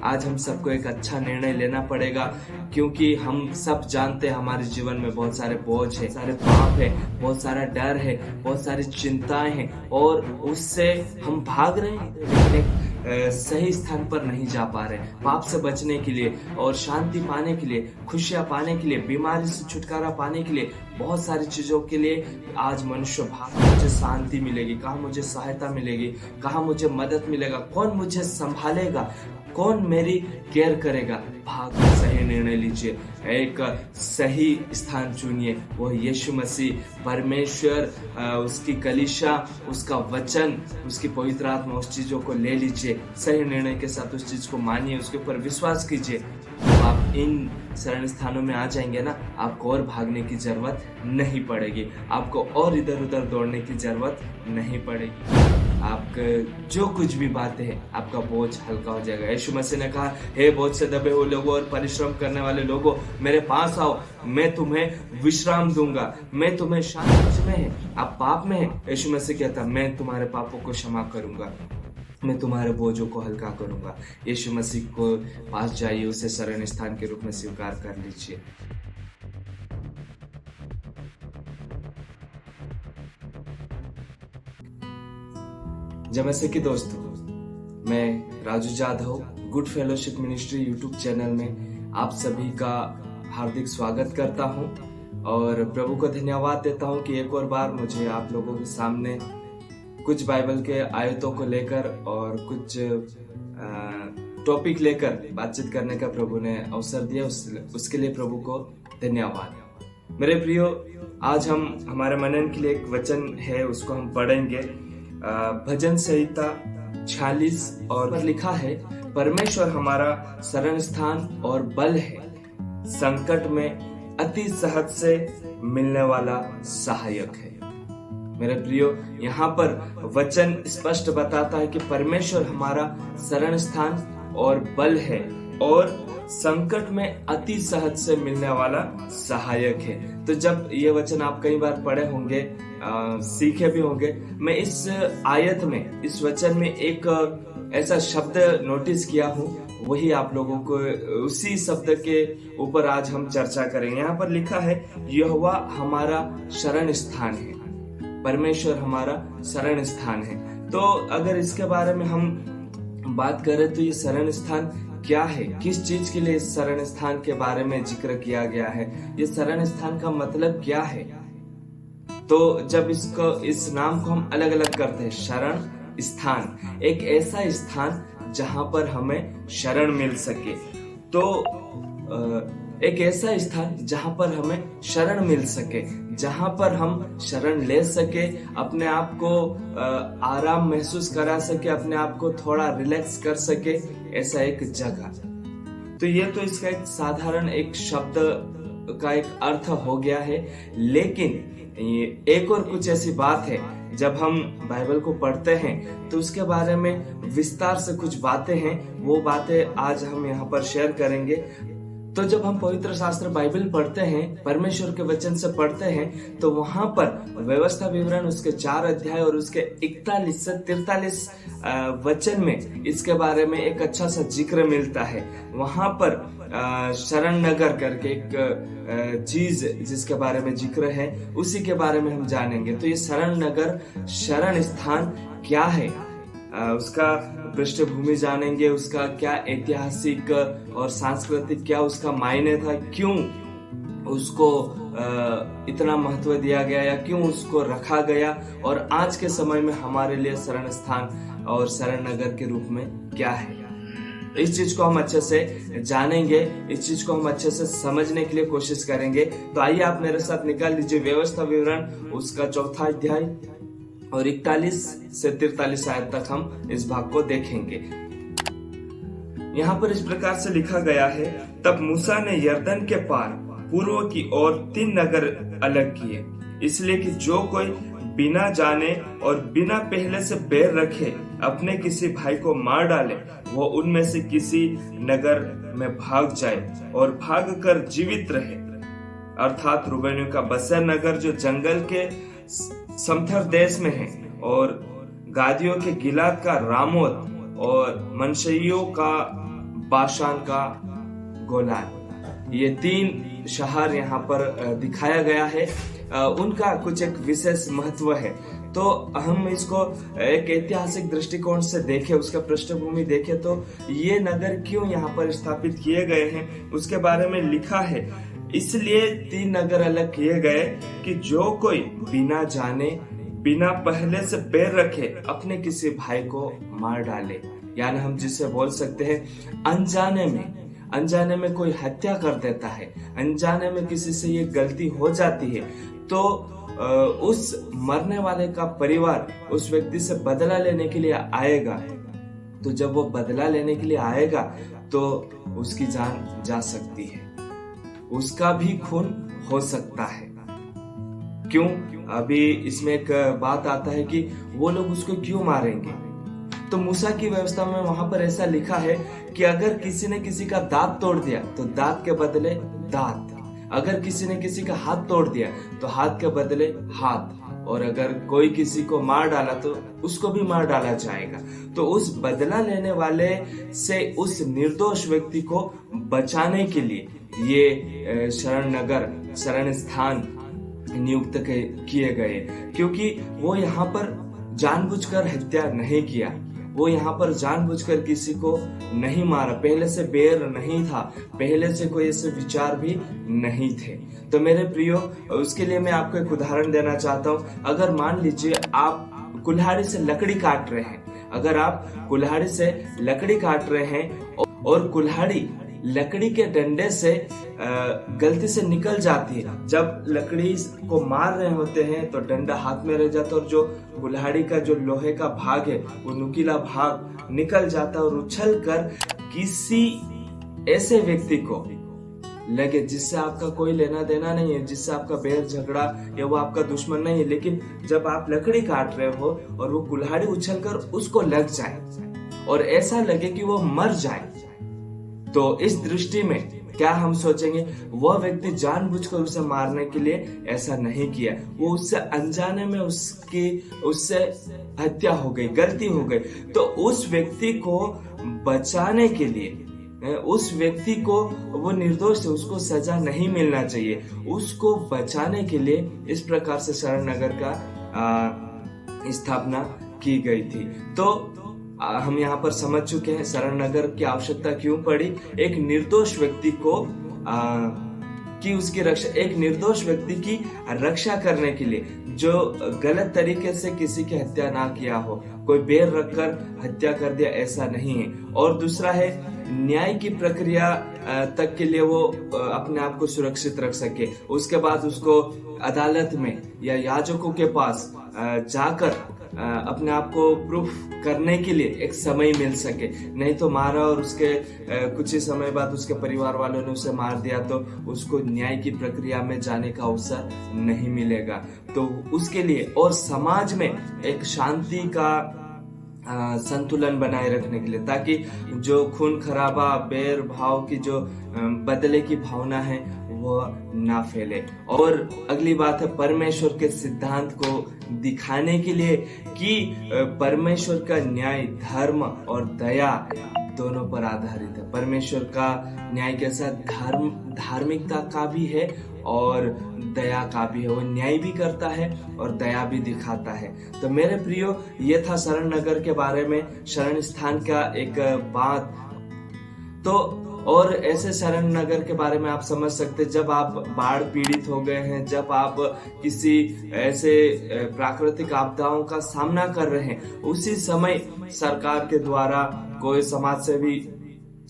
आज हम सबको एक अच्छा निर्णय लेना पड़ेगा, क्योंकि हम सब जानते हैं हमारे जीवन में बहुत सारे बोझ है, सारे पाप है, बहुत सारा डर है, बहुत सारी चिंताएं हैं और उससे हम भाग रहे हैं लेकिन एक सही स्थान पर नहीं जा पा रहे। पाप से बचने के लिए और शांति पाने के लिए, खुशियां पाने के लिए, बीमारी से छुटकारा पाने के लिए, बहुत सारी चीजों के लिए आज मनुष्य भाग। मुझे शांति मिलेगी, कहाँ मुझे सहायता मिलेगी, कहाँ मुझे मदद मिलेगा, कौन मुझे संभालेगा, कौन मेरी केयर करेगा। भाग सही निर्णय लीजिए, एक सही स्थान चुनिए, वो यीशु मसीह, परमेश्वर, उसकी कलीसिया, उसका वचन, उसकी पवित्र आत्मा, उस चीजों को ले लीजिए। सही निर्णय के साथ उस चीज को मानिए, उसके ऊपर विश्वास कीजिए। जब आप इन शरण स्थानों में आ जाएंगे ना, आपको और भागने की जरूरत नहीं पड़ेगी, आपको और इधर उधर दौड़ने की जरूरत नहीं पड़ेगी। आपका जो कुछ भी बातें हैं, आपका बोझ हल्का हो जाएगा। यीशु मसीह ने कहा, हे बोझ से दबे हुए लोगों और परिश्रम करने वाले लोगों, मेरे पास आओ, मैं तुम्हें विश्राम दूंगा, मैं तुम्हें शांति में है, आप पाप में है। यीशु मसीह कहता, मैं तुम्हारे पापों को क्षमा करूंगा, मैं तुम्हारे बोझों को हल्का करूंगा। यीशु मसीह को पास जाइए, उसे शरण स्थान के रूप में स्वीकार कर लीजिए। नमस्ते की दोस्तों, मैं Raju Jadhav good fellowship ministry YouTube channel में आप सभी का हार्दिक स्वागत करता हूं और प्रभु को धन्यवाद देता हूं कि एक और बार मुझे आप लोगों के सामने कुछ बाइबल के आयतों को लेकर और कुछ टॉपिक लेकर बातचीत करने का प्रभु ने अवसर दिया। उसके लिए प्रभु को धन्यवाद। मेरे प्रियो, आज हम हमारे मनन के लिए एक वचन है, उसको हम पढ़ेंगे। भजन संहिता 46 और पर लिखा है, परमेश्वर हमारा शरण स्थान और बल है, संकट में अति सहज से मिलने वाला सहायक है। मेरे प्रियो, यहाँ पर वचन स्पष्ट बताता है कि परमेश्वर हमारा शरण स्थान और बल है और संकट में अति सहज से मिलने वाला सहायक है। तो जब ये वचन आप कई बार पढ़े होंगे, सीखे भी होंगे, मैं इस आयत में, इस वचन में एक ऐसा शब्द नोटिस किया हूँ, वही आप लोगों को उसी शब्द के ऊपर आज हम चर्चा करेंगे। यहाँ पर लिखा है, यहोवा हमारा शरण स्थान है, परमेश्वर हमारा शरण स्थान है। तो अगर इसके बारे में हम बात करें तो ये शरण स्थान क्या है, किस चीज के लिए इस शरण स्थान के बारे में जिक्र किया गया है, ये शरण स्थान का मतलब क्या है। तो जब इस नाम को हम अलग अलग करते हैं, शरण स्थान, एक ऐसा स्थान जहां पर हमें शरण मिल सके। तो एक ऐसा स्थान जहां पर हमें शरण मिल सके, जहां पर हम शरण ले सके, अपने आप को आराम महसूस करा सके, अपने आप को थोड़ा रिलैक्स कर सके, ऐसा एक जगह। तो ये तो इसका एक साधारण एक शब्द का एक अर्थ हो गया है, लेकिन एक और कुछ ऐसी बात है, जब हम बाइबल को पढ़ते हैं तो उसके बारे में विस्तार से कुछ बातें हैं, वो बातें आज हम यहाँ पर शेयर करेंगे। तो जब हम पवित्र शास्त्र बाइबल पढ़ते हैं, परमेश्वर के वचन से पढ़ते हैं, तो वहां पर व्यवस्था विवरण उसके 4 अध्याय और उसके 41 से 43 वचन में इसके बारे में एक अच्छा सा जिक्र मिलता है। वहां पर शरण नगर करके एक चीज जिसके बारे में जिक्र है, उसी के बारे में हम जानेंगे। तो ये शरण नगर, शरण स्थान क्या है, उसका पृष्ठभूमि जानेंगे, उसका क्या ऐतिहासिक और सांस्कृतिक क्या उसका मायने था, क्यों उसको इतना महत्व दिया गया या क्यों उसको रखा गया, और आज के समय में हमारे लिए शरण स्थान और शरण नगर के रूप में क्या है। इस चीज को हम अच्छे से जानेंगे, इस चीज को हम अच्छे से समझने के लिए कोशिश करेंगे। तो आइए आप मेरे साथ निकाल लीजिए व्यवस्था विवरण, उसका 4 अध्याय और 41 से 43 आयत तक हम इस भाग को देखेंगे। यहाँ पर इस प्रकार से लिखा गया है, तब मूसा ने यरदन के पार पूर्व की ओर 3 नगर अलग किए, इसलिए कि जो कोई बिना जाने और बिना पहले से बैर रखे अपने किसी भाई को मार डाले, वो उनमें से किसी नगर में भाग जाए और भाग कर जीवित रहे, अर्थात रूबेनियों का बसेर नगर जो जंगल के समथर देश में है, और गादियों के गिलाद का रामोत और मनशइयों का बाशान का गोलान, ये 3 शहर यहाँ पर दिखाया गया है। उनका कुछ एक विशेष महत्व है। तो हम इसको एक ऐतिहासिक दृष्टिकोण से देखें, उसका पृष्ठभूमि देखें, तो ये नगर क्यों यहाँ पर स्थापित किए गए हैं उसके बारे में लिखा है। इसलिए 3 नगर अलग किए गए कि जो कोई बिना जाने, बिना पहले से बैर रखे अपने किसी भाई को मार डाले, यानी हम जिसे बोल सकते हैं अनजाने में कोई हत्या कर देता है, अनजाने में किसी से ये गलती हो जाती है, तो उस मरने वाले का परिवार उस व्यक्ति से बदला लेने के लिए आएगा। तो जब वो बदला लेने के लिए आएगा तो उसकी जान जा सकती है, उसका भी खून हो सकता है। क्यों? अभी इसमें एक बात आता है कि वो लोग उसको क्यों मारेंगे। तो मूसा की व्यवस्था में वहां पर ऐसा लिखा है कि अगर किसी ने किसी का दांत तोड़ दिया तो दांत के बदले दांत, अगर किसी ने किसी का हाथ तोड़ दिया तो हाथ के बदले हाथ, और अगर कोई किसी को मार डाला तो उसको भी मार डाला जाएगा। तो उस बदला लेने वाले से उस निर्दोष व्यक्ति को बचाने के लिए ये शरण स्थान नियुक्त किए गए, क्योंकि वो यहाँ पर जानबूझकर हत्या नहीं किया, वो यहाँ पर जानबूझकर किसी को नहीं मारा, पहले से बैर नहीं था, पहले से कोई ऐसे विचार भी नहीं थे। तो मेरे प्रियो, उसके लिए मैं आपको एक उदाहरण देना चाहता हूँ। अगर मान लीजिए आप कुल्हाड़ी से लकड़ी काट रहे हैं, अगर आप कुल्हाड़ी से लकड़ी काट रहे हैं और कुल्हाड़ी लकड़ी के डंडे से गलती से निकल जाती है, जब लकड़ी को मार रहे होते हैं तो डंडा हाथ में रह जाता है और जो कुल्हाड़ी का जो लोहे का भाग है वो नुकीला भाग निकल जाता है और उछल कर किसी ऐसे व्यक्ति को लगे जिससे आपका कोई लेना देना नहीं है, जिससे आपका बैर झगड़ा या वो आपका दुश्मन नहीं है, लेकिन जब आप लकड़ी काट रहे हो और वो कुल्हाड़ी उछल कर उसको लग जाए और ऐसा लगे कि वो मर जाए, तो इस दृष्टि में क्या हम सोचेंगे, वह व्यक्ति जानबूझकर उसे मारने के लिए ऐसा नहीं किया, वो उससे अनजाने में उससे हत्या हो गई, गलती हो गई। तो उस व्यक्ति को बचाने के लिए, उस व्यक्ति को, वो निर्दोष है, उसको सजा नहीं मिलना चाहिए, उसको बचाने के लिए इस प्रकार से शरण नगर का स्थापना की गई थी। तो हम यहाँ पर समझ चुके हैं शरण नगर की आवश्यकता क्यों पड़ी। एक निर्दोष व्यक्ति की रक्षा करने के लिए, जो गलत तरीके से किसी की हत्या ना किया हो, कोई बैर रखकर हत्या कर दिया, ऐसा नहीं है। और दूसरा है न्याय की प्रक्रिया तक के लिए वो अपने आप को सुरक्षित रख सके, उसके बाद उसको अदालत में या याजकों के पास जाकर अपने आप को प्रूफ करने के लिए एक समय मिल सके। नहीं तो मारा और उसके कुछ ही समय बाद उसके परिवार वालों ने उसे मार दिया तो उसको न्याय की प्रक्रिया में जाने का अवसर नहीं मिलेगा। तो उसके लिए और समाज में एक शांति का संतुलन बनाए रखने के लिए, ताकि जो खून खराबा, बैर भाव की जो बदले की भावना है वो ना फैले। और अगली बात है परमेश्वर के सिद्धांत को दिखाने के लिए कि परमेश्वर का न्याय धर्म और दया दोनों पर आधारित है। परमेश्वर का न्याय के साथ धार्मिकता का भी है और दया का भी है, वो न्याय भी करता है और दया भी दिखाता है। तो मेरे प्रियो, ये था शरण नगर के बारे में, शरण स्थान का एक बात। तो और ऐसे शरण नगर के बारे में आप समझ सकते, जब आप बाढ़ पीड़ित हो गए हैं, जब आप किसी ऐसे प्राकृतिक आपदाओं का सामना कर रहे हैं, उसी समय सरकार के द्वारा, कोई समाज सेवी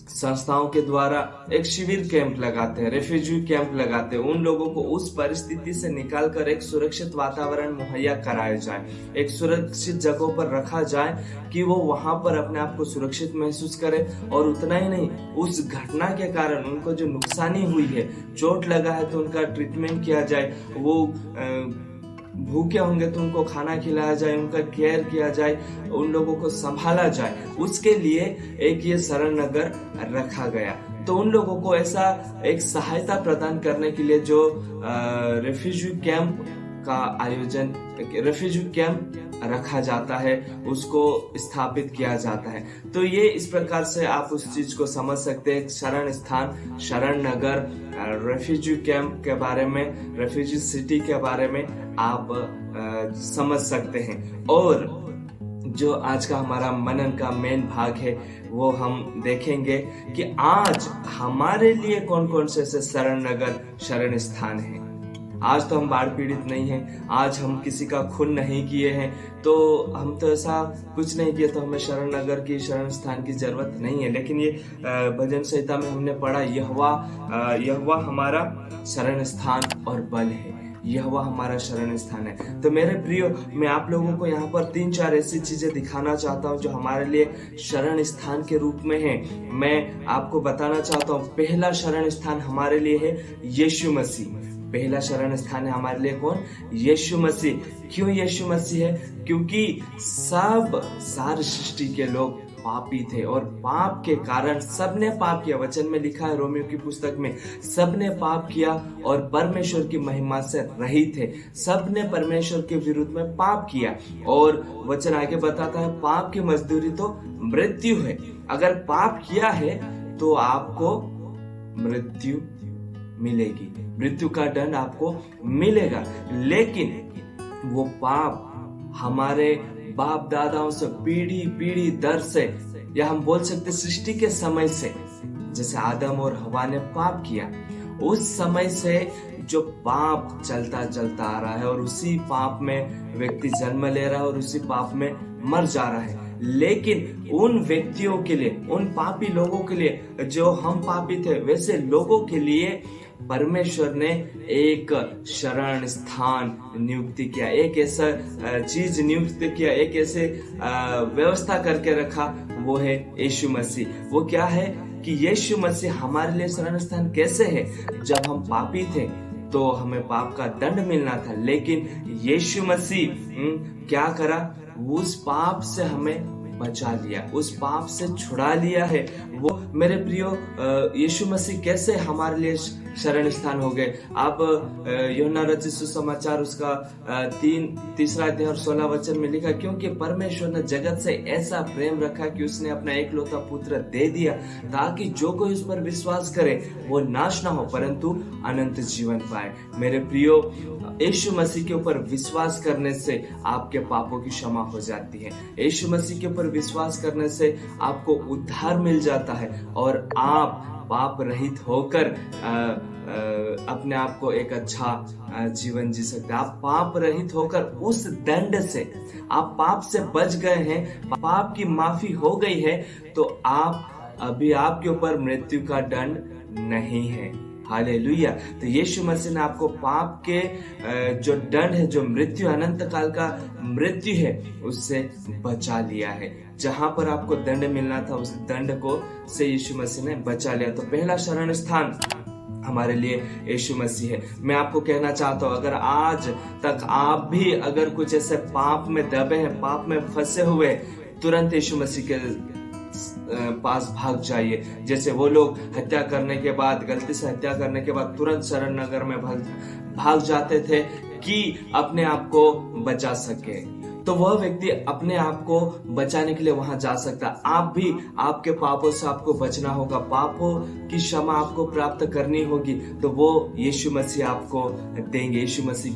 संस्थाओं के द्वारा एक शिविर कैंप लगाते हैं, रेफ्यूजी कैंप लगाते हैं। उन लोगों को उस परिस्थिति से निकालकर एक सुरक्षित वातावरण मुहैया कराया जाए, एक सुरक्षित जगहों पर रखा जाए कि वो वहां पर अपने आप को सुरक्षित महसूस करे। और उतना ही नहीं, उस घटना के कारण उनको जो नुकसानी हुई है, चोट लगा है तो उनका ट्रीटमेंट किया जाए, वो भूखे होंगे तो उनको खाना खिलाया जाए, उनका केयर किया जाए, उन लोगों को संभाला जाए। उसके लिए एक ये शरण नगर रखा गया। तो उन लोगों को ऐसा एक सहायता प्रदान करने के लिए जो रेफ्यूजी कैंप का आयोजन रेफ्यूजी कैंप रखा जाता है, उसको स्थापित किया जाता है। तो ये इस प्रकार से आप उस चीज को समझ सकते हैं। शरण स्थान, शरण नगर, रेफ्यूजी कैंप के बारे में, रेफ्यूजी सिटी के बारे में आप समझ सकते हैं। और जो आज का हमारा मनन का मेन भाग है वो हम देखेंगे कि आज हमारे लिए कौन कौन से ऐसे शरण नगर, शरण स्थान हैं। आज तो हम बाढ़ पीड़ित नहीं हैं, आज हम किसी का खून नहीं किए हैं, तो हम तो ऐसा कुछ नहीं किया, तो हमें शरण नगर की, शरण स्थान की जरूरत नहीं है। लेकिन ये भजन संहिता में हमने पढ़ा, यहोवा हमारा शरण स्थान और बल है, यहोवा हमारा शरण स्थान है। तो मेरे प्रियो, मैं आप लोगों को यहाँ पर 3-4 ऐसी चीजें दिखाना चाहता हूँ जो हमारे लिए शरण स्थान के रूप में है। मैं आपको बताना चाहता हूँ, पहला शरण स्थान हमारे लिए है यीशु मसीह। पहला शरण स्थान है हमारे लिए कौन? यीशु मसीह। क्यों यीशु मसीह है? क्योंकि सारी सृष्टि के लोग पापी थे और पाप के कारण सबने पाप किया। वचन में लिखा है रोमियो की पुस्तक में, सबने पाप किया और परमेश्वर की महिमा से रहित थे। सबने परमेश्वर के विरुद्ध में पाप किया। और वचन आगे बताता है, पाप की मजदूरी तो मृत्यु है। अगर पाप किया है तो आपको मृत्यु मिलेगी, मृत्यु का दंड आपको मिलेगा। लेकिन वो पाप हमारे बाप दादाओं से पीढ़ी दर से, या हम बोल सकते सृष्टि के समय से, जैसे आदम और हवा ने पाप किया, उस समय से जो पाप चलता आ रहा है और उसी पाप में व्यक्ति जन्म ले रहा है और उसी पाप में मर जा रहा है। लेकिन उन व्यक्तियों के लिए, उन पापी लोगों के लिए, जो हम पापी थे, वैसे लोगों के लिए परमेश्वर ने एक शरण स्थान नियुक्ति किया, एक ऐसा चीज नियुक्त किया, एक ऐसे व्यवस्था करके रखा, वो है यीशु मसीह। वो क्या है कि यीशु मसीह हमारे लिए शरण स्थान कैसे है? जब हम पापी थे तो हमें पाप का दंड मिलना था, लेकिन यीशु मसीह क्या करा? उस पाप से हमें बचा लिया, उस पाप से छुड़ा लिया है। वो मेरे प्रियो, यीशु मसीह कैसे हमारे लिए शरण स्थान हो गए? आप यूहन्ना रचित सुसमाचार उसका 3 अध्याय और 16 वचन में लिखा, क्योंकि परमेश्वर ने जगत से ऐसा प्रेम रखा कि उसने अपना एकलौता पुत्र दे दिया, ताकि जो कोई उस पर विश्वास करे वो नाश ना हो परंतु अनंत जीवन पाए। मेरे प्रियो, यीशु मसीह के ऊपर विश्वास करने से आपके पापों की क्षमा हो जाती है। यीशु मसीह के ऊपर विश्वास करने से आपको उद्धार मिल जाता है और आप पाप रहित होकर अपने आप को एक अच्छा जीवन जी सकते हैं। आप पाप रहित होकर उस दंड से, आप पाप से बच गए हैं, पाप की माफी हो गई है, तो आप अभी आपके ऊपर मृत्यु का दंड नहीं है। हालेलुया। तो यीशु मसीह ने आपको पाप के जो दंड है, जो मृत्यु, अनंत काल का मृत्यु है, उससे बचा लिया है। जहां पर आपको दंड मिलना था, उस दंड को से यीशु मसीह ने बचा लिया। तो पहला शरण स्थान हमारे लिए यीशु मसीह है। मैं आपको कहना चाहता हूँ, अगर आज तक आप भी अगर कुछ ऐसे पाप में दबे हैं, पाप में फंसे हुए, तुरंत यीशु मसीह के पास भाग जाइए। जैसे वो लोग हत्या करने के बाद, गलती से हत्या करने के बाद तुरंत शरण नगर में भाग जाते थे कि अपने आप को बचा सके, तो वह व्यक्ति अपने आप को बचाने के लिए वहां जा सकता। आप भी आपके पापों से आपको बचना होगा, पापों की क्षमा आपको प्राप्त करनी होगी, तो वो यीशु मसीह आपको देंगे। यीशु मसीह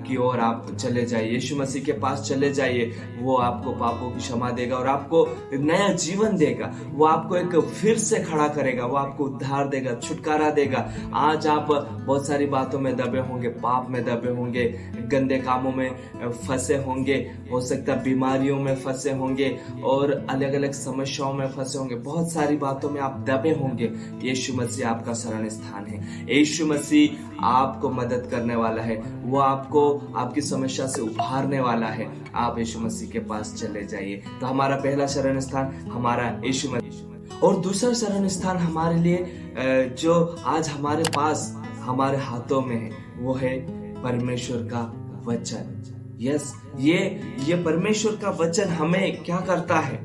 की ओर आप चले जाइए, यीशु मसीह के पास चले जाइए। वो आपको पापों की क्षमा देगा और आपको नया जीवन देगा। वो आपको एक फिर से खड़ा करेगा, वो आपको उद्धार देगा, छुटकारा देगा। आज आप बहुत सारी बातों में दबे होंगे, पाप में दबे होंगे, गंदे कामों में फंसे होंगे, हो सकता है बीमारियों में फंसे होंगे और अलग अलग समस्याओं में फंसे होंगे, बहुत सारी बातों में आप दबे होंगे। यीशु मसीह आपका शरण स्थान है। यीशु मसीह आपको मदद करने वाला है, वो आपको आपकी समस्या से उभारने वाला है। आप यीशु मसीह के पास चले जाइए। तो हमारा पहला शरण स्थान हमारा यीशु मसीह। और दूसरा शरण स्थान हमारे लिए जो आज हमारे पास, हमारे हाथों में है, वो है परमेश्वर का वचन। यस, ये परमेश्वर का वचन हमें क्या करता है?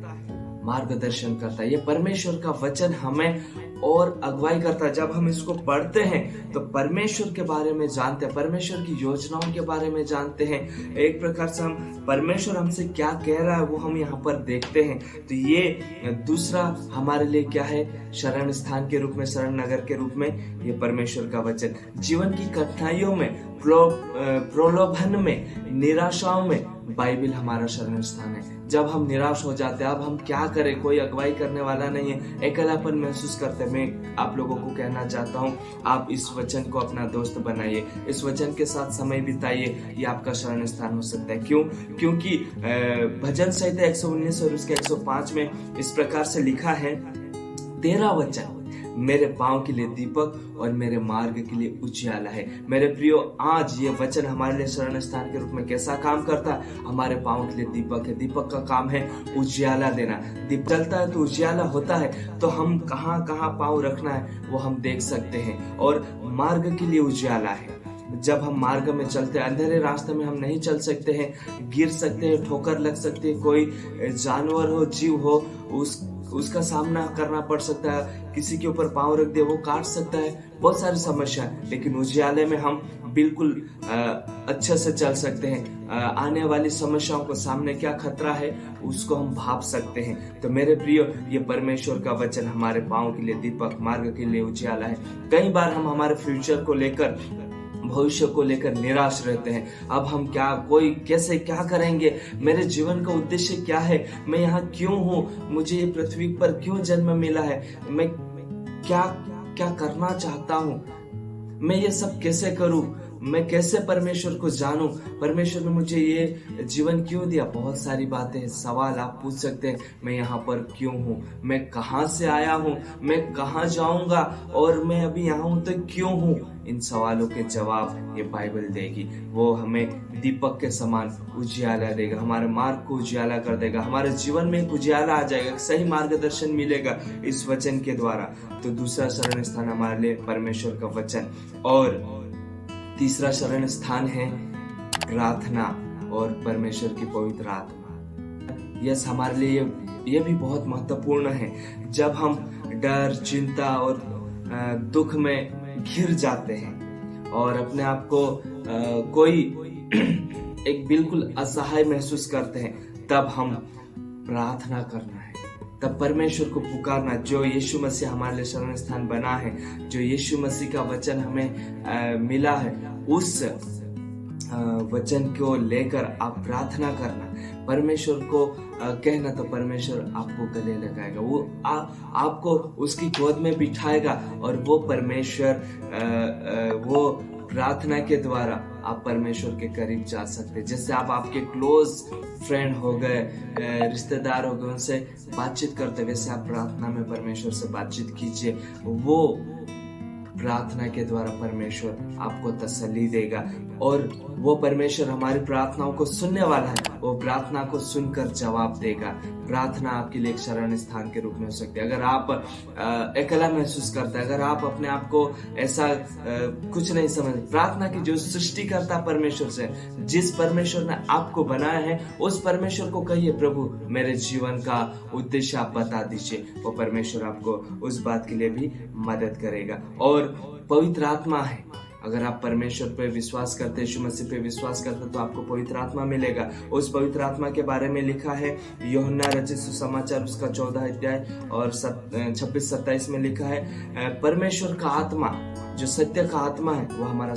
मार्गदर्शन करता है। ये परमेश्वर का वचन हमें और अगुवाई करता है। जब हम इसको पढ़ते हैं तो परमेश्वर के बारे में जानते हैं, परमेश्वर की योजनाओं के बारे में जानते हैं। एक प्रकार से हम परमेश्वर हमसे क्या कह रहा है वो हम यहाँ पर देखते हैं। तो ये दूसरा हमारे लिए क्या है, शरण स्थान के रूप में, शरण नगर के रूप में ये परमेश्वर का वचन। जीवन की कठिनाइयों में, प्रलोभन में, निराशाओं में बाइबल हमारा शरण स्थान है। जब हम निराश हो जाते हैं, अब हम क्या करें, कोई अगुवाई करने वाला नहीं है, अकेलापन महसूस करते हैं, मैं आप लोगों को कहना चाहता हूँ, आप इस वचन को अपना दोस्त बनाइए, इस वचन के साथ समय बिताइए। ये आपका शरण स्थान हो सकता है। क्यों? क्योंकि भजन संहिता 119 और उसके 105 में इस प्रकार से लिखा है, तेरा वचन मेरे पांव के लिए दीपक और मेरे मार्ग के लिए उजियाला है। मेरे प्रियो, आज ये वचन हमारे लिए शरण स्थान के रूप में कैसा काम करता है? हमारे पांव के लिए दीपक है। दीपक का काम है उजियाला देना। दीप जलता है तो उजियाला होता है, तो हम कहाँ कहाँ पांव रखना है वो हम देख सकते हैं। और मार्ग के लिए उजियाला है। जब हम मार्ग में चलते हैं, अंधेरे रास्ते में हम नहीं चल सकते हैं, गिर सकते हैं, ठोकर लग सकती है, कोई जानवर हो, जीव हो, उसका सामना करना पड़ सकता है, किसी के ऊपर पांव रख दे वो काट सकता है, बहुत सारी समस्या है। लेकिन उजियाले में हम बिल्कुल अच्छे से चल सकते हैं। आने वाली समस्याओं को, सामने क्या खतरा है उसको हम भाप सकते हैं। तो मेरे प्रियो, ये परमेश्वर का वचन हमारे पांव के लिए दीपक, मार्ग के लिए उजियाला है। कई बार हम हमारे फ्यूचर को लेकर, भविष्य को लेकर निराश रहते हैं। अब हम कैसे क्या करेंगे, मेरे जीवन का उद्देश्य क्या है, मैं यहाँ क्यों हूँ, मुझे ये पृथ्वी पर क्यों जन्म मिला है, मैं क्या क्या करना चाहता हूँ, मैं ये सब कैसे करूँ, मैं कैसे परमेश्वर को जानूं, परमेश्वर ने मुझे ये जीवन क्यों दिया। बहुत सारी बातें, सवाल आप पूछ सकते हैं। मैं यहाँ पर क्यों हूँ, मैं कहाँ से आया हूँ, मैं कहाँ जाऊंगा, और मैं अभी यहाँ हूँ तो क्यों हूँ। इन सवालों के जवाब ये बाइबल देगी। वो हमें दीपक के समान उजियाला देगा, हमारे मार्ग को उजियाला कर देगा, हमारे जीवन में एक उजियाला आ जाएगा, सही मार्गदर्शन मिलेगा इस वचन के द्वारा। तो दूसरा शरण स्थान हमारे लिए परमेश्वर का वचन। और तीसरा शरण स्थान है प्रार्थना और परमेश्वर की पवित्र आत्मा। यस, हमारे लिए ये भी बहुत महत्वपूर्ण है। जब हम डर, चिंता और दुख में घिर जाते हैं और अपने आप को कोई एक बिल्कुल असहाय महसूस करते हैं, तब हम प्रार्थना करना है, तब परमेश्वर को पुकारना। जो यीशु मसीह हमारे लिए शरण स्थान बना है, जो यीशु मसीह का वचन हमें मिला है, उस वचन को लेकर आप प्रार्थना करना, परमेश्वर को कहना, तो परमेश्वर आपको गले लगाएगा, वो आपको उसकी गोद में बिठाएगा। और वो परमेश्वर वो प्रार्थना के द्वारा आप परमेश्वर के करीब जा सकते हैं। जैसे आप आपके क्लोज फ्रेंड हो गए, रिश्तेदार हो गए, उनसे बातचीत करते, वैसे आप प्रार्थना में परमेश्वर से बातचीत कीजिए। वो प्रार्थना के द्वारा परमेश्वर आपको तसल्ली देगा, और वो परमेश्वर हमारी प्रार्थनाओं को सुनने वाला है, वो प्रार्थना को सुनकर जवाब देगा। प्रार्थना आपके लिए एक शरण स्थान के रूप में हो सकती है। अगर आप अकेला महसूस करते हैं, अगर आप अपने आप को ऐसा कुछ नहीं समझ, प्रार्थना की जो सृष्टिकर्ता परमेश्वर से, जिस परमेश्वर ने आपको बनाया है, उस परमेश्वर को कहिए, प्रभु मेरे जीवन का उद्देश्य आप बता दीजिए। वो परमेश्वर आपको उस बात के लिए भी मदद करेगा। और पवित्र आत्मा है, अगर आप परमेश्वर पे विश्वास करते, यीशु मसीह पे विश्वास करते, तो आपको पवित्र आत्मा मिलेगा। उस पवित्र आत्मा के बारे में लिखा है यूहन्ना रचित सुसमाचार उसका 14 अध्याय और 26-27 में लिखा है, परमेश्वर का आत्मा, जो सत्य का आत्मा है, वो हमारा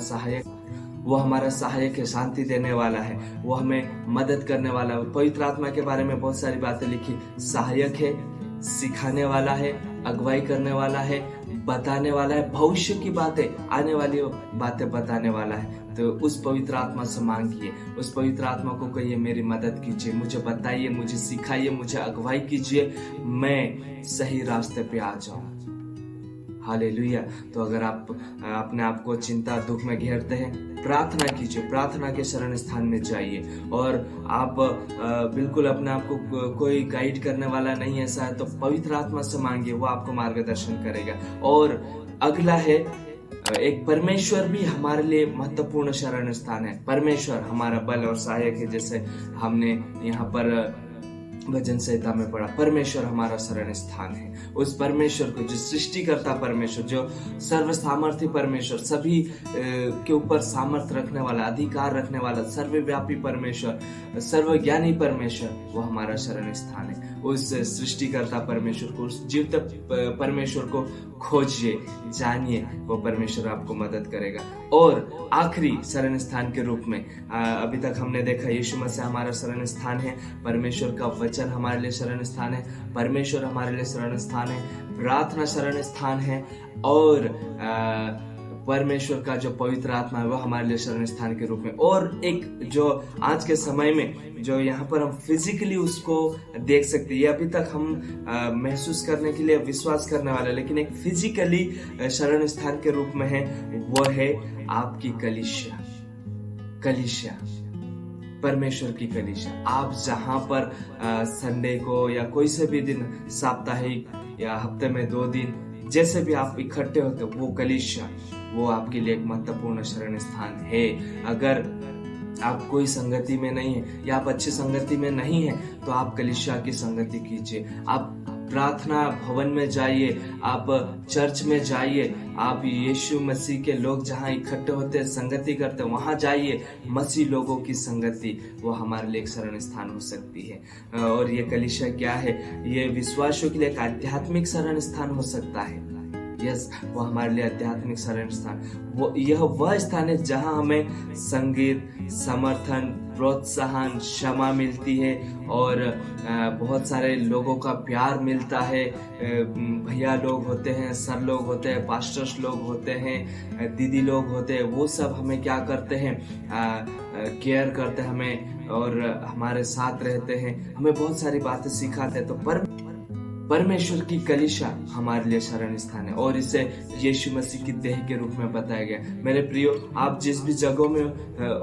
सहायक है, शांति देने वाला है, वो हमें मदद करने वाला है। पवित्र आत्मा के बारे में बहुत सारी बातें लिखी, सहायक है, सिखाने वाला है, अगुवाई करने वाला है, बताने वाला है, भविष्य की बातें, आने वाली बातें बताने वाला है। तो उस पवित्र आत्मा से मांगिए, उस पवित्र आत्मा को कहिए, मेरी मदद कीजिए, मुझे बताइए, मुझे सिखाइए, मुझे अगुवाई कीजिए, मैं सही रास्ते पे आ जाऊं। हालेलुया। तो अगर आप अपने आप को चिंता, दुख में घेरते हैं, प्रार्थना कीजिए, प्रार्थना के शरण स्थान में जाइए। और आप बिल्कुल अपने आप को कोई गाइड करने वाला नहीं ऐसा है, तो पवित्र आत्मा से मांगिए, वो आपको मार्गदर्शन करेगा। और अगला है, एक परमेश्वर भी हमारे लिए महत्वपूर्ण शरण स्थान है। परमेश्वर हमारा बल और सहायक है, जैसे हमने यहाँ पर भजन संहिता में पढ़ा, परमेश्वर हमारा शरण स्थान है। उस परमेश्वर को, जो सृष्टिकर्ता परमेश्वर, जो सर्व सामर्थ्य परमेश्वर, सभी के ऊपर सामर्थ्य रखने वाला, अधिकार रखने वाला, सर्वव्यापी परमेश्वर, सर्वज्ञानी परमेश्वर, वो हमारा शरण स्थान है। उस सृष्टिकर्ता परमेश्वर को, उस जीवित परमेश्वर को खोजिए, जानिए, वो परमेश्वर आपको मदद करेगा। और आखिरी शरण स्थान के रूप में अभी तक हमने देखा यीशु मसीह हमारा शरण स्थान है, परमेश्वर का वचन हमारे लिए शरण स्थान है, परमेश्वर हमारे लिए शरण स्थान है, प्रार्थना शरण स्थान है, और परमेश्वर का जो पवित्र आत्मा है वो हमारे लिए शरण स्थान के रूप में। और एक जो आज के समय में जो यहाँ पर हम फिजिकली उसको देख सकते हैं, ये अभी तक हम महसूस करने के लिए विश्वास करने वाले, लेकिन एक फिजिकली शरण स्थान के रूप में है, वो है आपकी कलीसिया। कलीसिया, परमेश्वर की कलीसिया। आप जहां पर संडे को या कोई से भी दिन, साप्ताहिक या हफ्ते में 2 दिन, जैसे भी आप इकट्ठे होते हो, वो कलीसिया, वो आपके लिए एक महत्वपूर्ण शरण स्थान है। अगर आप कोई संगति में नहीं है या आप अच्छी संगति में नहीं है, तो आप कलीसिया की संगति कीजिए। आप प्रार्थना भवन में जाइए, आप चर्च में जाइए, आप यीशु मसीह के लोग जहाँ इकट्ठे होते हैं, संगति करते हैं, वहाँ जाइए। मसीह लोगों की संगति वो हमारे लिए एक शरण स्थान हो सकती है। और ये कलीसिया क्या है? ये विश्वासियों के लिए एक आध्यात्मिक शरण स्थान हो सकता है। यस, वो हमारे लिए आध्यात्मिक शरण स्थान, यह वह स्थान है जहाँ हमें संगीत, समर्थन, प्रोत्साहन, क्षमा मिलती है, और बहुत सारे लोगों का प्यार मिलता है। भैया लोग होते हैं, सर लोग होते हैं, पास्टर्स लोग होते हैं, दीदी लोग होते हैं, वो सब हमें क्या करते हैं? केयर करते हैं हमें और हमारे साथ रहते हैं, हमें बहुत सारी बातें सिखाते हैं। तो परमेश्वर की कलीसिया हमारे लिए शरण स्थान है, और इसे यीशु मसीह की देह के रूप में बताया गया। मेरे प्रियो, आप जिस भी जगह में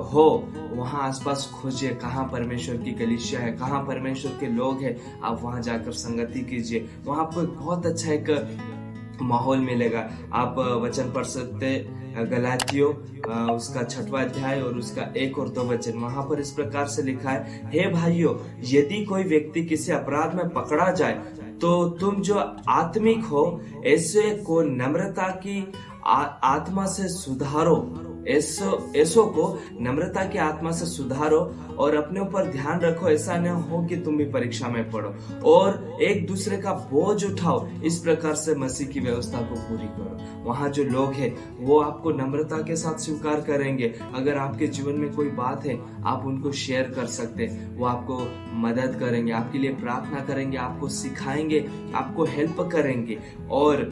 हो, वहाँ आसपास खोजिए कहाँ परमेश्वर की कलीसिया है, कहाँ परमेश्वर के लोग हैं। आप वहाँ जाकर संगति कीजिए, वहाँ आपको बहुत अच्छा एक माहौल मिलेगा। आप वचन पढ़ सकते गलातियों उसका 6वां अध्याय और उसका 1 और 2 वचन। वहां पर इस प्रकार से लिखा है, हे भाइयों, यदि कोई व्यक्ति किसी अपराध में पकड़ा जाए, तो तुम जो आत्मिक हो, ऐसे को नम्रता की आत्मा से सुधारो, ऐसो को नम्रता की आत्मा से सुधारो, और अपने ऊपर ध्यान रखो, ऐसा न हो कि तुम भी परीक्षा में पढ़ो, और एक दूसरे का बोझ उठाओ, इस प्रकार से मसीह की व्यवस्था को पूरी करो। वहाँ जो लोग हैं वो आपको नम्रता के साथ स्वीकार करेंगे। अगर आपके जीवन में कोई बात है, आप उनको शेयर कर सकते हैं, वो आपको मदद करेंगे, आपके लिए प्रार्थना करेंगे, आपको सिखाएंगे, आपको हेल्प करेंगे, और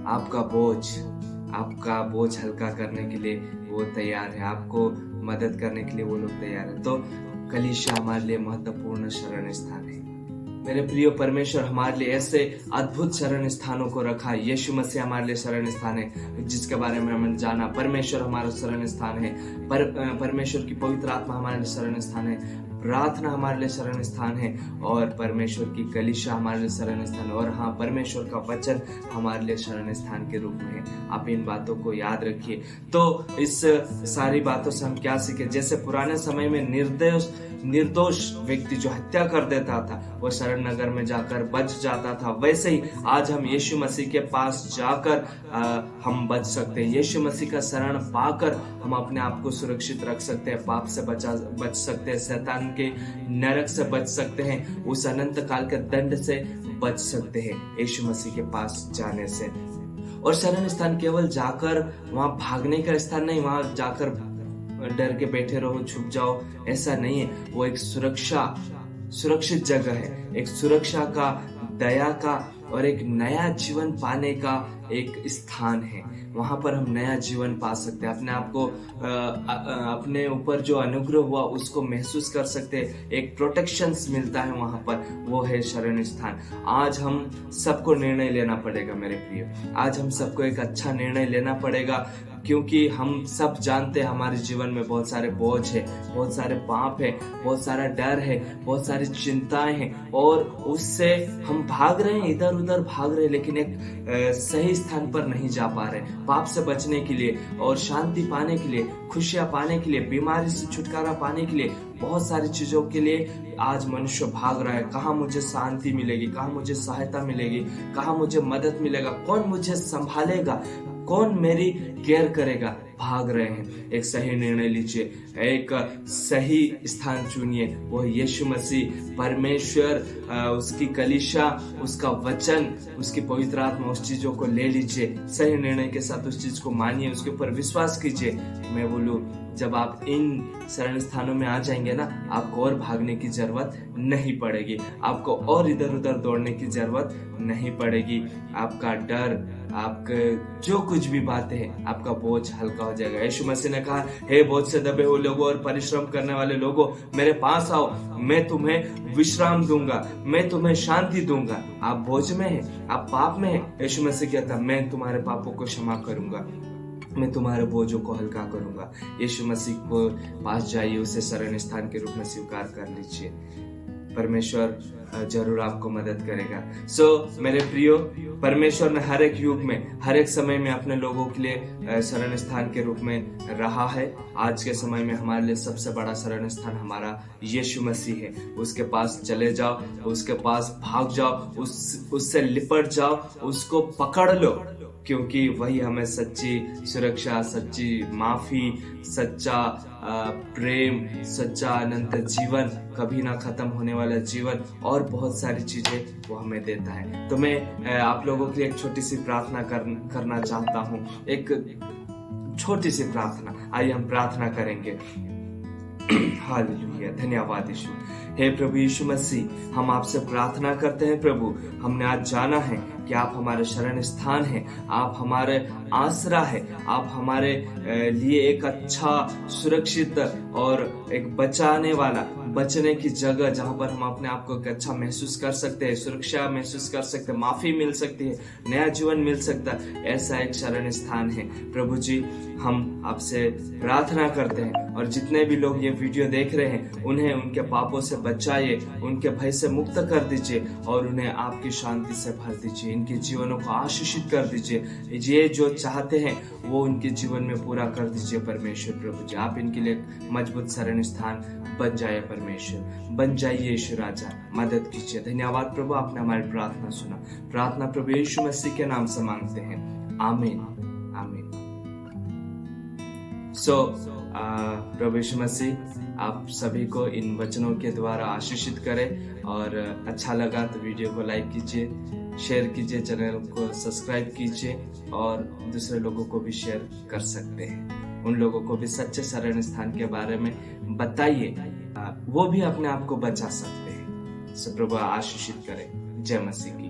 आपका बोझ हल्का करने के लिए वो तैयार है, आपको मदद करने के लिए वो लोग तैयार है। तो कलीसिया हमारे लिए महत्वपूर्ण शरण स्थान है। मेरे प्रियो, परमेश्वर हमारे लिए ऐसे अद्भुत शरण स्थानों को रखा है। यीशु मसीह हमारे लिए शरण स्थान है, जिसके बारे में हमने जाना। परमेश्वर हमारा शरण स्थान है, परमेश्वर की पवित्र आत्मा हमारे लिए शरण स्थान है, प्रार्थना हमारे लिए शरण स्थान है, और परमेश्वर की कलीसिया हमारे लिए शरण स्थान है, और हाँ, परमेश्वर का वचन हमारे लिए शरण स्थान के रूप में है। आप इन बातों को याद रखिए। तो इस सारी बातों से हम क्या सीखे? जैसे पुराने समय में निर्दोष व्यक्ति जो हत्या कर देता था, वो शरण नगर में जाकर बच जाता था, वैसे ही आज हम यीशु मसीह के पास जाकर हम बच सकते हैं। यीशु मसीह का शरण पाकर हम अपने आप को सुरक्षित रख सकते हैं, पाप से बच सकते हैं, शैतान के नरक से बच सकते हैं, उस अनंत काल के दंड से बच सकते हैं यीशु मसीह के पास जाने से। और शरण स्थान केवल जाकर वहां भागने का स्थान नहीं, वहां जाकर डर के बैठे रहो, छुप जाओ, ऐसा नहीं है। वो एक सुरक्षित जगह है, एक सुरक्षा का, दया का और एक नया जीवन पाने का एक स्थान है। वहां पर हम नया जीवन पा सकते हैं, अपने आप को अपने ऊपर जो अनुग्रह हुआ उसको महसूस कर सकते हैं, एक प्रोटेक्शन मिलता है वहां पर, वो है शरण स्थान। आज हम सबको निर्णय लेना पड़ेगा मेरे प्रिय, आज हम सबको एक अच्छा निर्णय लेना पड़ेगा। क्योंकि हम सब जानते हैं हमारे जीवन में बहुत सारे बोझ है, बहुत सारे पाप है, बहुत सारा डर है, बहुत सारी चिंताएं हैं और उससे हम भाग रहे हैं, इधर उधर भाग रहे हैं, लेकिन एक सही स्थान पर नहीं जा पा रहे। पाप से बचने के लिए और शांति पाने के लिए, खुशियां पाने के लिए, बीमारी से छुटकारा पाने के लिए, बहुत सारी चीजों के लिए आज मनुष्य भाग रहा है। कहाँ मुझे शांति मिलेगी, कहाँ मुझे सहायता मिलेगी, कहाँ मुझे मदद मिलेगा, कौन मुझे संभालेगा, कौन मेरी केयर करेगा, भाग रहे हैं। एक सही निर्णय लीजिए, एक सही स्थान चुनिए, वो यीशु मसीह, परमेश्वर, उसकी कलीसिया, उसका वचन, उसकी पवित्र आत्मा, उस चीजों को ले लीजिए। सही निर्णय के साथ उस चीज को मानिए, उसके ऊपर विश्वास कीजिए। मैं बोलूं, जब आप इन शरण स्थानों में आ जाएंगे ना, आपको और भागने की जरूरत नहीं पड़ेगी, आपको और इधर उधर दौड़ने की जरूरत नहीं पड़ेगी। आपका डर, आपका जो कुछ भी बातें हैं, आपका बोझ हल्का हो जाएगा। यीशु मसीह ने कहा, हे बोझ से दबे हुए लोगों और परिश्रम करने वाले लोगों, मेरे पास आओ, मैं तुम्हें विश्राम दूंगा, मैं तुम्हें शांति दूंगा। आप बोझ में हैं, आप पाप में हैं, यीशु मसीह कहता, मैं तुम्हारे पापों को क्षमा करूंगा, मैं तुम्हारे बोझों को हल्का करूंगा। यीशु मसीह को पास जाइए, उसे शरण स्थान के रूप में स्वीकार कर लीजिए। परमेश्वर जरूर आपको मदद करेगा। मेरे प्रियो, परमेश्वर ने हर एक युग में, हर एक समय में अपने लोगों के लिए शरण स्थान के रूप में रहा है। आज के समय में हमारे लिए सबसे बड़ा शरण स्थान हमारा यीशु मसीह है। उसके पास चले जाओ, उसके पास भाग जाओ, उससे लिपट जाओ, उसको पकड़ लो, क्योंकि वही हमें सच्ची सुरक्षा, सच्ची माफी, सच्चा प्रेम, सच्चा अनंत जीवन, कभी ना खत्म होने वाला जीवन और बहुत सारी चीजें वो हमें देता है। तो मैं आप लोगों के लिए एक छोटी सी प्रार्थना करना चाहता हूँ, एक छोटी सी प्रार्थना। आइए हम प्रार्थना करेंगे। हालेलुया, धन्यवाद यीशु। हे प्रभु यीशु मसीह, हम आपसे प्रार्थना करते हैं प्रभु, हमने आज जाना है कि आप हमारे शरण स्थान हैं, आप हमारे आसरा है, आप हमारे लिए एक अच्छा, सुरक्षित और एक बचाने वाला, बचने की जगह, जहां पर हम अपने आप को एक अच्छा महसूस कर सकते हैं, सुरक्षा महसूस कर सकते हैं, माफी मिल सकती है, नया जीवन मिल सकता है, ऐसा एक शरण स्थान है। प्रभु जी, हम आपसे प्रार्थना करते हैं और जितने भी लोग ये वीडियो देख रहे हैं, उन्हें उनके पापों से बचाइए, उनके भय से मुक्त कर दीजिए और उन्हें आपकी शांति से भर दीजिए, इनके जीवनों को आशीषित कर दीजिए। ये जो चाहते हैं वो उनके जीवन में पूरा कर दीजिए प्रभु जी। आप इनके लिए मजबूत शरण स्थान बन जाए परमेश्वर, बन जाइए यीशु राजा, मदद कीजिए। धन्यवाद प्रभु, आपने हमारी प्रार्थना सुना। प्रार्थना प्रभु यीशु मसीह के नाम से मांगते हैं, आमीन आमीन। प्रभु यीशु मसीह आप सभी को इन वचनों के द्वारा आशीषित करें, और अच्छा लगा तो वीडियो को लाइक कीजिए, शेयर कीजिए, चैनल को सब्सक्राइब कीजिए और दूसरे लोगों को भी शेयर कर सकते हैं। उन लोगों को भी सच्चे शरण स्थान के बारे में बताइए, वो भी अपने आप को बचा सकते हैं। प्रभु आशीषित करें। जय मसीह की।